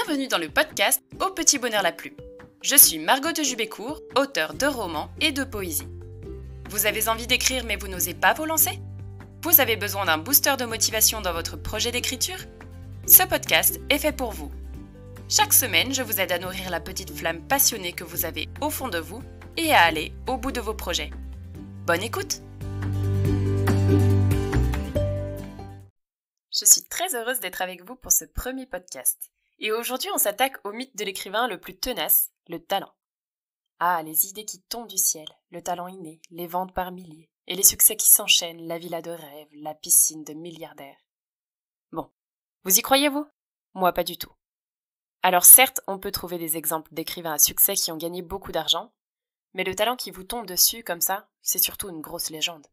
Bienvenue dans le podcast Au petit bonheur la plume. Je suis Margot de Jubécourt, auteure de romans et de poésie. Vous avez envie d'écrire mais vous n'osez pas vous lancer ? Vous avez besoin d'un booster de motivation dans votre projet d'écriture ? Ce podcast est fait pour vous. Chaque semaine, je vous aide à nourrir la petite flamme passionnée que vous avez au fond de vous et à aller au bout de vos projets. Bonne écoute ! Je suis très heureuse d'être avec vous pour ce premier podcast. Et aujourd'hui, on s'attaque au mythe de l'écrivain le plus tenace, le talent. Ah, les idées qui tombent du ciel, le talent inné, les ventes par milliers, et les succès qui s'enchaînent, la villa de rêve, la piscine de milliardaires. Bon, vous y croyez-vous ? Moi, pas du tout. Alors certes, on peut trouver des exemples d'écrivains à succès qui ont gagné beaucoup d'argent, mais le talent qui vous tombe dessus comme ça, c'est surtout une grosse légende.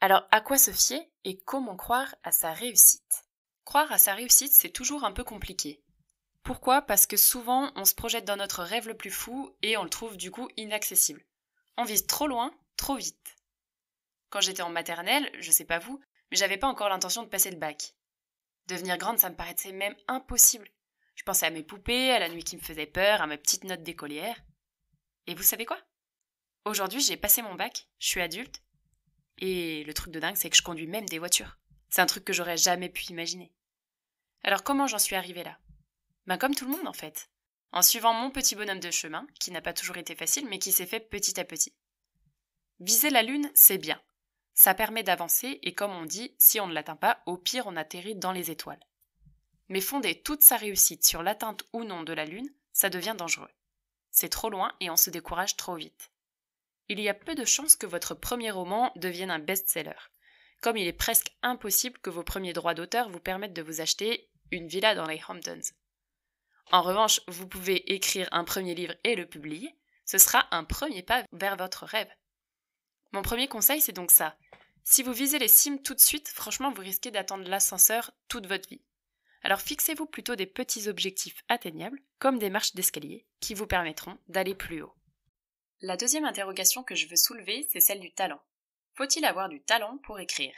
Alors à quoi se fier et comment croire à sa réussite ? Croire à sa réussite, c'est toujours un peu compliqué. Pourquoi ? Parce que souvent, on se projette dans notre rêve le plus fou et on le trouve du coup inaccessible. On vise trop loin, trop vite. Quand j'étais en maternelle, je sais pas vous, mais j'avais pas encore l'intention de passer le bac. Devenir grande, ça me paraissait même impossible. Je pensais à mes poupées, à la nuit qui me faisait peur, à ma petite note d'écolière. Et vous savez quoi ? Aujourd'hui, j'ai passé mon bac, je suis adulte, et le truc de dingue, c'est que je conduis même des voitures. C'est un truc que j'aurais jamais pu imaginer. Alors comment j'en suis arrivée là ? Comme tout le monde en fait, en suivant mon petit bonhomme de chemin, qui n'a pas toujours été facile, mais qui s'est fait petit à petit. Viser la lune, c'est bien. Ça permet d'avancer, et comme on dit, si on ne l'atteint pas, au pire on atterrit dans les étoiles. Mais fonder toute sa réussite sur l'atteinte ou non de la lune, ça devient dangereux. C'est trop loin et on se décourage trop vite. Il y a peu de chances que votre premier roman devienne un best-seller, comme il est presque impossible que vos premiers droits d'auteur vous permettent de vous acheter une villa dans les Hamptons. En revanche, vous pouvez écrire un premier livre et le publier, ce sera un premier pas vers votre rêve. Mon premier conseil, c'est donc ça. Si vous visez les cimes tout de suite, franchement, vous risquez d'attendre l'ascenseur toute votre vie. Alors fixez-vous plutôt des petits objectifs atteignables, comme des marches d'escalier, qui vous permettront d'aller plus haut. La deuxième interrogation que je veux soulever, c'est celle du talent. Faut-il avoir du talent pour écrire ?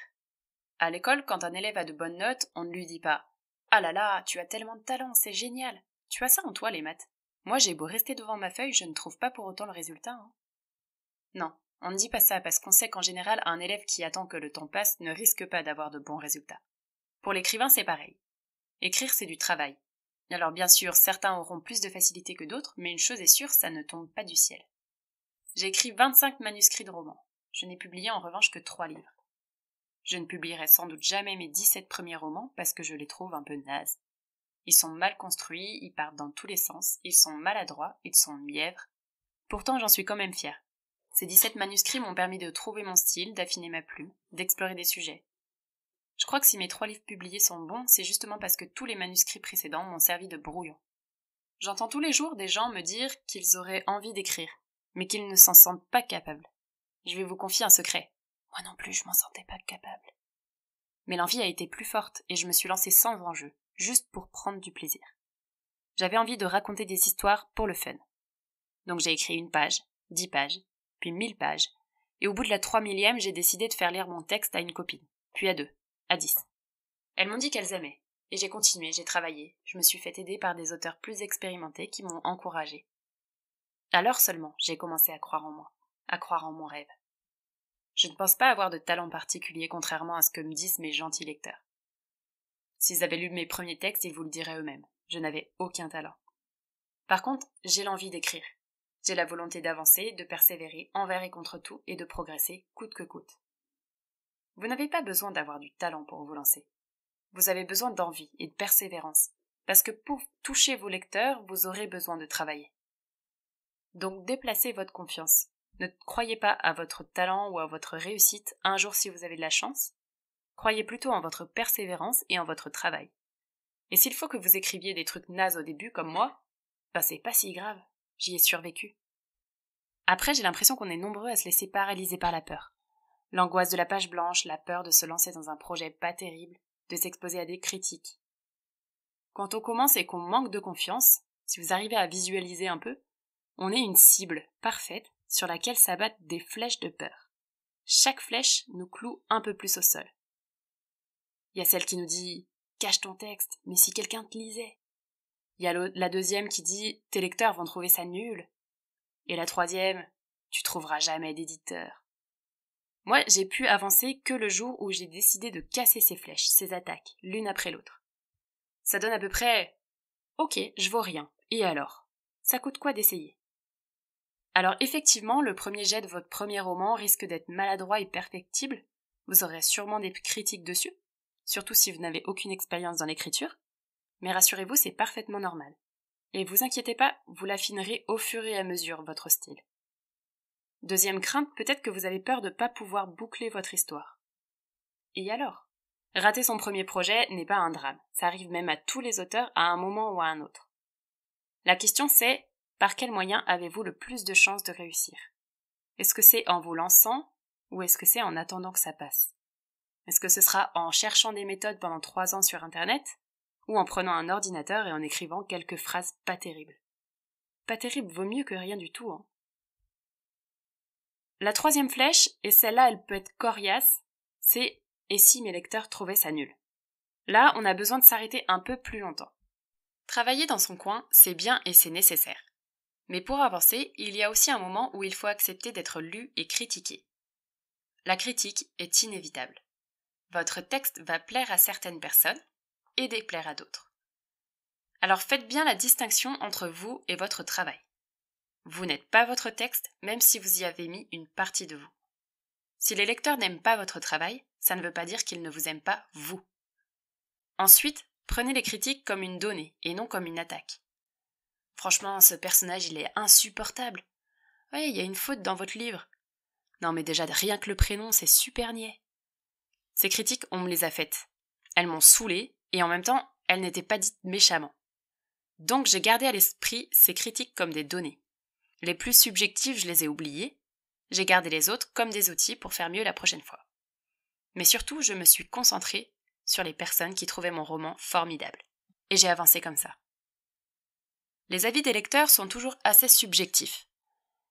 À l'école, quand un élève a de bonnes notes, on ne lui dit pas « Ah là là, tu as tellement de talent, c'est génial ! Tu as ça en toi, les maths. Moi, j'ai beau rester devant ma feuille, je ne trouve pas pour autant le résultat. » Non, on ne dit pas ça parce qu'on sait qu'en général, un élève qui attend que le temps passe ne risque pas d'avoir de bons résultats. Pour l'écrivain, c'est pareil. Écrire, c'est du travail. Alors bien sûr, certains auront plus de facilité que d'autres, mais une chose est sûre, ça ne tombe pas du ciel. J'ai écrit 25 manuscrits de romans. Je n'ai publié en revanche que 3 livres. Je ne publierai sans doute jamais mes 17 premiers romans parce que je les trouve un peu nazes. Ils sont mal construits, ils partent dans tous les sens, ils sont maladroits, ils sont mièvres. Pourtant, j'en suis quand même fière. Ces 17 manuscrits m'ont permis de trouver mon style, d'affiner ma plume, d'explorer des sujets. Je crois que si mes 3 livres publiés sont bons, c'est justement parce que tous les manuscrits précédents m'ont servi de brouillon. J'entends tous les jours des gens me dire qu'ils auraient envie d'écrire, mais qu'ils ne s'en sentent pas capables. Je vais vous confier un secret. Moi non plus, je m'en sentais pas capable. Mais l'envie a été plus forte et je me suis lancée sans enjeu, juste pour prendre du plaisir. J'avais envie de raconter des histoires pour le fun. Donc j'ai écrit 1 page, 10 pages, puis 1000 pages, et au bout de la 3000e, j'ai décidé de faire lire mon texte à une copine, puis à 2, à 10. Elles m'ont dit qu'elles aimaient, et j'ai continué, j'ai travaillé, je me suis fait aider par des auteurs plus expérimentés qui m'ont encouragée. Alors seulement, j'ai commencé à croire en moi, à croire en mon rêve. Je ne pense pas avoir de talent particulier contrairement à ce que me disent mes gentils lecteurs. S'ils avaient lu mes premiers textes, ils vous le diraient eux-mêmes. Je n'avais aucun talent. Par contre, j'ai l'envie d'écrire. J'ai la volonté d'avancer, de persévérer envers et contre tout et de progresser coûte que coûte. Vous n'avez pas besoin d'avoir du talent pour vous lancer. Vous avez besoin d'envie et de persévérance, parce que pour toucher vos lecteurs, vous aurez besoin de travailler. Donc déplacez votre confiance. Ne croyez pas à votre talent ou à votre réussite un jour si vous avez de la chance. Croyez plutôt en votre persévérance et en votre travail. Et s'il faut que vous écriviez des trucs nazes au début comme moi, c'est pas si grave, j'y ai survécu. Après, j'ai l'impression qu'on est nombreux à se laisser paralyser par la peur. L'angoisse de la page blanche, la peur de se lancer dans un projet pas terrible, de s'exposer à des critiques. Quand on commence et qu'on manque de confiance, si vous arrivez à visualiser un peu, on est une cible parfaite sur laquelle s'abattent des flèches de peur. Chaque flèche nous cloue un peu plus au sol. Il y a celle qui nous dit « Cache ton texte, mais si quelqu'un te lisait ?» Il y a la deuxième qui dit « tes lecteurs vont trouver ça nul ». Et la troisième « tu trouveras jamais d'éditeur ». Moi, j'ai pu avancer que le jour où j'ai décidé de casser ces flèches, ces attaques, l'une après l'autre. Ça donne à peu près « ok, je vaux rien, et alors ? Ça coûte quoi d'essayer ?» Alors effectivement, le premier jet de votre premier roman risque d'être maladroit et perfectible. Vous aurez sûrement des critiques dessus, surtout si vous n'avez aucune expérience dans l'écriture. Mais rassurez-vous, c'est parfaitement normal. Et vous inquiétez pas, vous l'affinerez au fur et à mesure votre style. Deuxième crainte, peut-être que vous avez peur de ne pas pouvoir boucler votre histoire. Et alors ? Rater son premier projet n'est pas un drame, ça arrive même à tous les auteurs à un moment ou à un autre. La question c'est, par quels moyens avez-vous le plus de chances de réussir ? Est-ce que c'est en vous lançant ou est-ce que c'est en attendant que ça passe ? Est-ce que ce sera en cherchant des méthodes pendant 3 ans sur Internet ou en prenant un ordinateur et en écrivant quelques phrases pas terribles ? Pas terrible vaut mieux que rien du tout, hein. La troisième flèche, et celle-là elle peut être coriace, c'est « et si mes lecteurs trouvaient ça nul ?» Là, on a besoin de s'arrêter un peu plus longtemps. Travailler dans son coin, c'est bien et c'est nécessaire. Mais pour avancer, il y a aussi un moment où il faut accepter d'être lu et critiqué. La critique est inévitable. Votre texte va plaire à certaines personnes et déplaire à d'autres. Alors faites bien la distinction entre vous et votre travail. Vous n'êtes pas votre texte, même si vous y avez mis une partie de vous. Si les lecteurs n'aiment pas votre travail, ça ne veut pas dire qu'ils ne vous aiment pas vous. Ensuite, prenez les critiques comme une donnée et non comme une attaque. Franchement, ce personnage, il est insupportable. Ouais, il y a une faute dans votre livre. Non mais déjà, rien que le prénom, c'est super niais. Ces critiques, on me les a faites. Elles m'ont saoulée et en même temps, elles n'étaient pas dites méchamment. Donc j'ai gardé à l'esprit ces critiques comme des données. Les plus subjectives, je les ai oubliées. J'ai gardé les autres comme des outils pour faire mieux la prochaine fois. Mais surtout, je me suis concentrée sur les personnes qui trouvaient mon roman formidable. Et j'ai avancé comme ça. Les avis des lecteurs sont toujours assez subjectifs.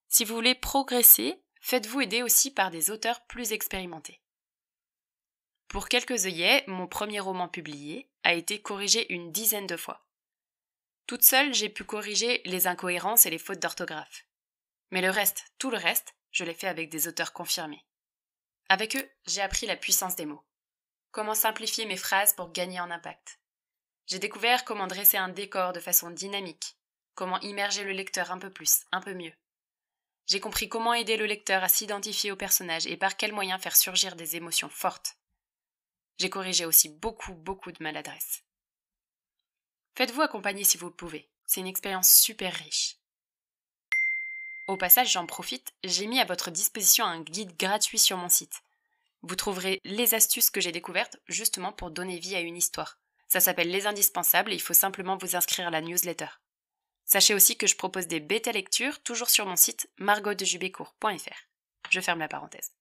Si vous voulez progresser, faites-vous aider aussi par des auteurs plus expérimentés. Pour quelques œillets, mon premier roman publié a été corrigé une 10aine de fois. Toute seule, j'ai pu corriger les incohérences et les fautes d'orthographe. Mais le reste, tout le reste, je l'ai fait avec des auteurs confirmés. Avec eux, j'ai appris la puissance des mots. Comment simplifier mes phrases pour gagner en impact. J'ai découvert comment dresser un décor de façon dynamique, comment immerger le lecteur un peu plus, un peu mieux. J'ai compris comment aider le lecteur à s'identifier au personnage et par quels moyens faire surgir des émotions fortes. J'ai corrigé aussi beaucoup de maladresses. Faites-vous accompagner si vous le pouvez, c'est une expérience super riche. Au passage, j'en profite, j'ai mis à votre disposition un guide gratuit sur mon site. Vous trouverez les astuces que j'ai découvertes justement pour donner vie à une histoire. Ça s'appelle Les Indispensables et il faut simplement vous inscrire à la newsletter. Sachez aussi que je propose des bêta-lectures toujours sur mon site margotdejubécourt.fr. Je ferme la parenthèse.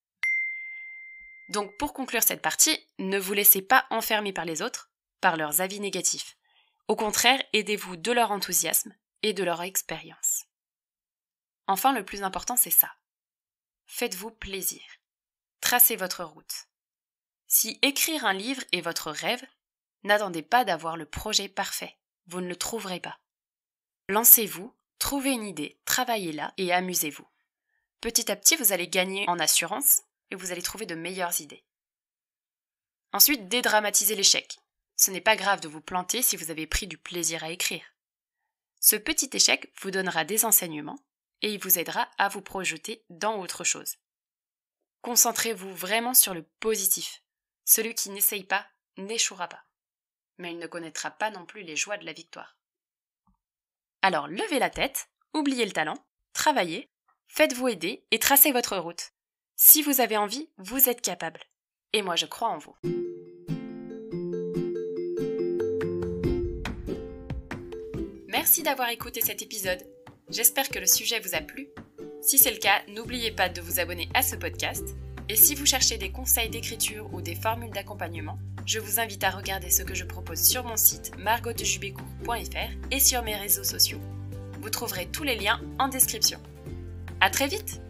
Donc pour conclure cette partie, ne vous laissez pas enfermer par les autres, par leurs avis négatifs. Au contraire, aidez-vous de leur enthousiasme et de leur expérience. Enfin, le plus important, c'est ça. Faites-vous plaisir. Tracez votre route. Si écrire un livre est votre rêve, n'attendez pas d'avoir le projet parfait. Vous ne le trouverez pas. Lancez-vous, trouvez une idée, travaillez-la et amusez-vous. Petit à petit, vous allez gagner en assurance et vous allez trouver de meilleures idées. Ensuite, dédramatisez l'échec. Ce n'est pas grave de vous planter si vous avez pris du plaisir à écrire. Ce petit échec vous donnera des enseignements et il vous aidera à vous projeter dans autre chose. Concentrez-vous vraiment sur le positif. Celui qui n'essaye pas n'échouera pas. Mais il ne connaîtra pas non plus les joies de la victoire. Alors levez la tête, oubliez le talent, travaillez, faites-vous aider et tracez votre route. Si vous avez envie, vous êtes capable. Et moi je crois en vous. Merci d'avoir écouté cet épisode. J'espère que le sujet vous a plu. Si c'est le cas, n'oubliez pas de vous abonner à ce podcast. Et si vous cherchez des conseils d'écriture ou des formules d'accompagnement, je vous invite à regarder ce que je propose sur mon site margotdejubécourt.fr et sur mes réseaux sociaux. Vous trouverez tous les liens en description. À très vite!